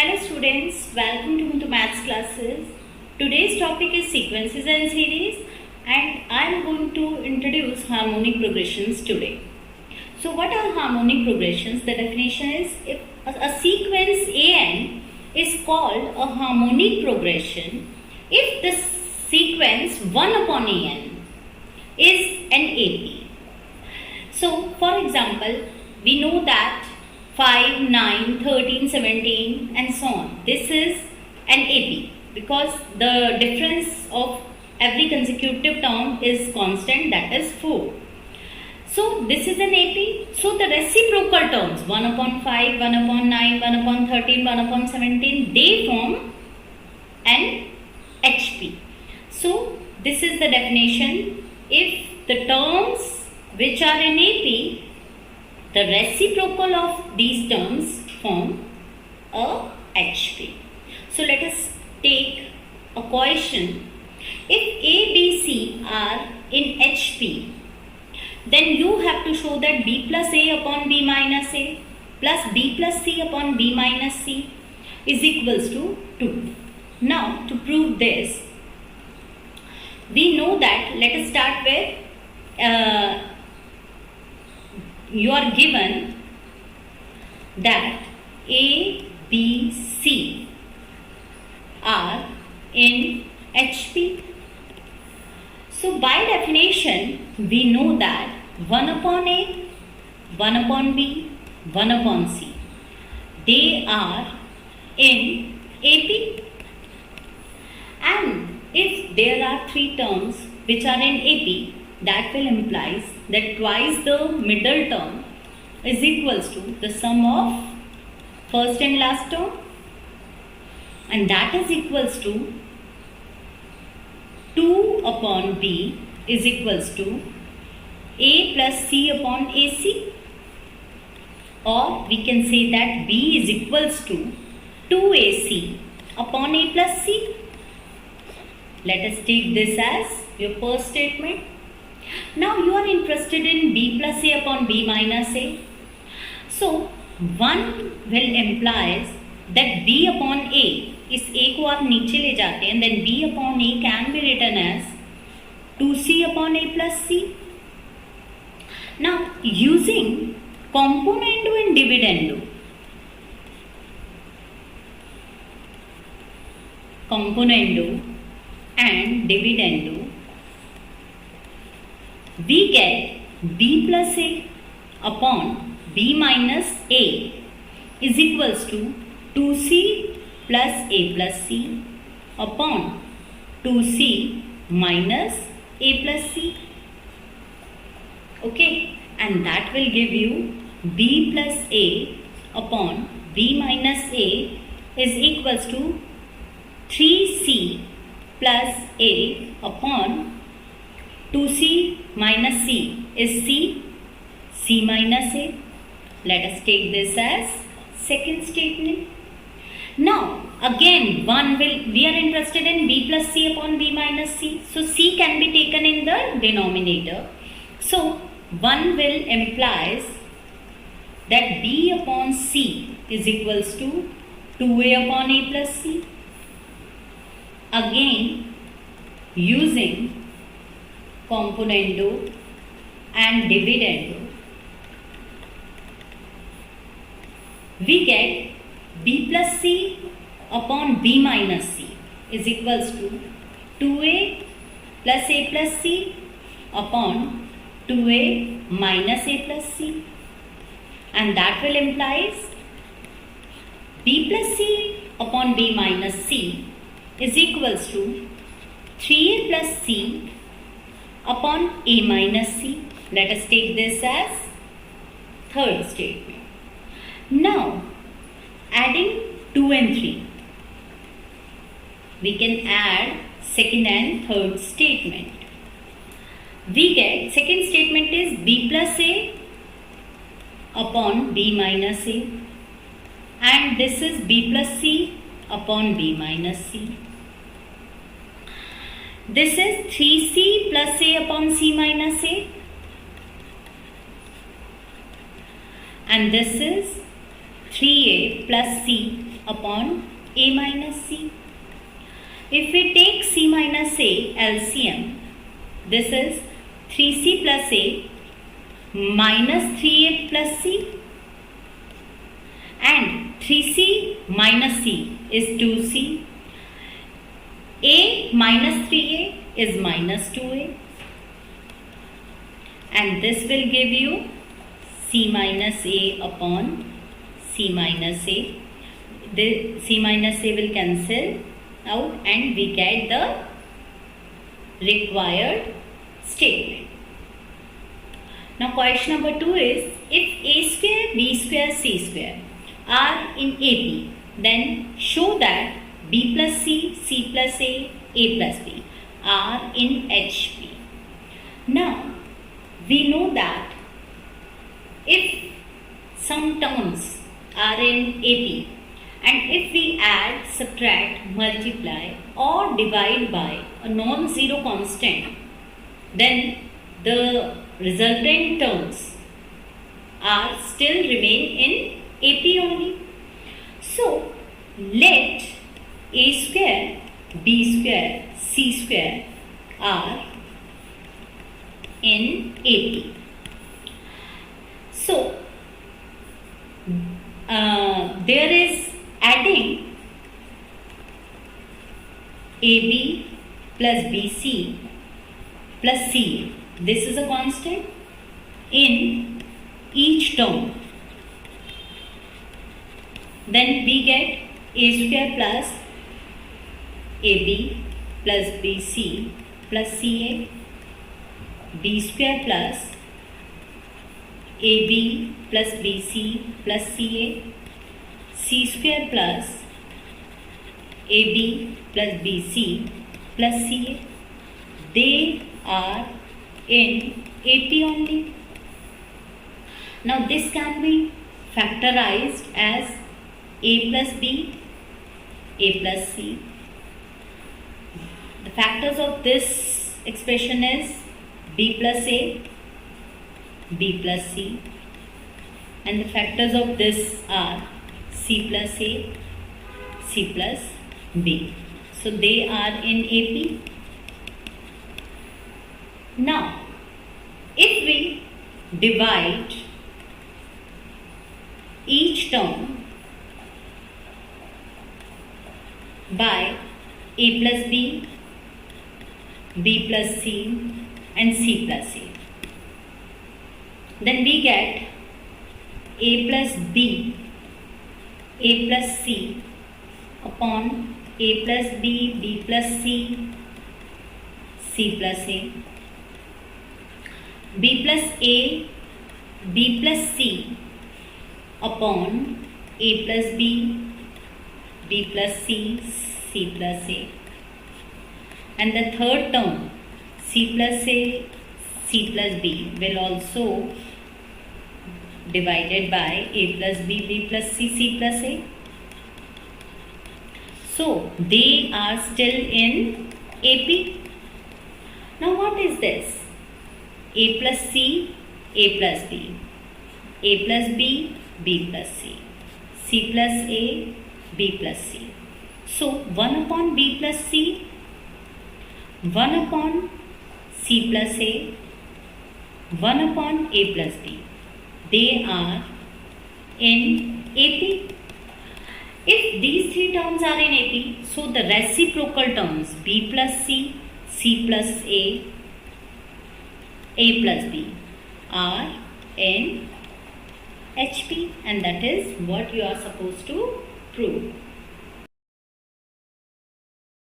Hello students, welcome to maths classes. Today's topic is sequences and series and I am going to introduce harmonic progressions today. So what are harmonic progressions? The definition is if a sequence AN is called a harmonic progression if the sequence 1 upon AN is an AP. So for example, we know that 5, 9, 13, 17 and so on. This is an AP because the difference of every consecutive term is constant, that is 4. So this is an AP. So the reciprocal terms 1 upon 5, 1 upon 9, 1 upon 13, 1 upon 17, they form an HP. So this is the definition. If the terms which are in AP, the reciprocal of these terms form a HP. So let us take a question. If A, B, C are in HP, then you have to show that B plus A upon B minus A plus B plus C upon B minus C is equals to 2. Now to prove this, we know that, let us start with you are given that A, B, C are in HP. So by definition, we know that 1 upon A, 1 upon B, 1 upon C, they are in AP. And if there are 3 terms which are in AP, that will implies that twice the middle term is equals to the sum of first and last term, and that is equals to 2 upon B is equals to A plus C upon AC, or we can say that B is equals to 2AC upon A plus C. Let us take this as your first statement. Now you are interested in B plus A upon B minus A. So 1 will implies that B upon A, इस A को आप नीचे ले जाते हैं, then B upon A can be written as 2C upon A plus C. Now using componendo and dividendo, we get B plus A upon B minus A is equals to 2C plus A plus C upon 2C minus A plus C. Okay, and that will give you B plus A upon B minus A is equals to 3C plus A upon 2C minus C is C minus A. Let us take this as second statement. Now again we are interested in B plus C upon B minus C. So C can be taken in the denominator. So 1 will implies that B upon C is equals to 2A upon A plus C. Again using componendo and dividendo, we get B plus C upon B minus C is equals to 2A plus A plus C upon 2A minus A plus C, and that will implies B plus C upon B minus C is equals to 3A plus C upon A minus C. Let us take this as third statement. Now adding 2 and 3, we can add second and third statement. We get second statement is B plus A upon B minus A, and this is B plus C upon B minus C. This is 3C plus A upon C minus A, and this is 3A plus C upon A minus C. If we take C minus A LCM, this is 3C plus A minus 3A plus C, and 3C minus C is 2C. A minus 3A is minus 2A, and this will give you C minus A upon C minus A. The C minus A will cancel out and we get the required statement. Now question number 2 is, if A square, B square, C square are in AP, then show that B plus C, C plus A plus B are in HP. Now we know that if some terms are in AP, and if we add, subtract, multiply or divide by a non-zero constant, then the resultant terms are still remain in AP only. So let A square, B square, C square are in AP. So there is adding AB plus BC plus CA. This is a constant in each term. Then we get A square plus AB plus BC plus CA, B square plus AB plus BC plus CA, C square plus AB plus BC plus CA. They are in AP only. Now this can be factorized as A plus B, A plus C. The factors of this expression is B plus A, B plus C, and the factors of this are C plus A, C plus B. So they are in AP. Now, if we divide each term by A plus B, B plus C and C plus A, then we get A plus B, A plus C upon A plus B, B plus C, C plus A, B plus A, B plus C upon A plus B, B plus C, C plus A, and the third term C plus A, C plus B will also divided by A plus B, B plus C, C plus A. So they are still in AP. Now what is this? A plus C, A plus B, A plus B, B plus C, C plus A, B plus C. So 1 upon B plus C, 1 upon C plus A, 1 upon A plus B. They are in AP. If these three terms are in AP, so the reciprocal terms B plus C, C plus A plus B are in HP, and that is what you are supposed to prove.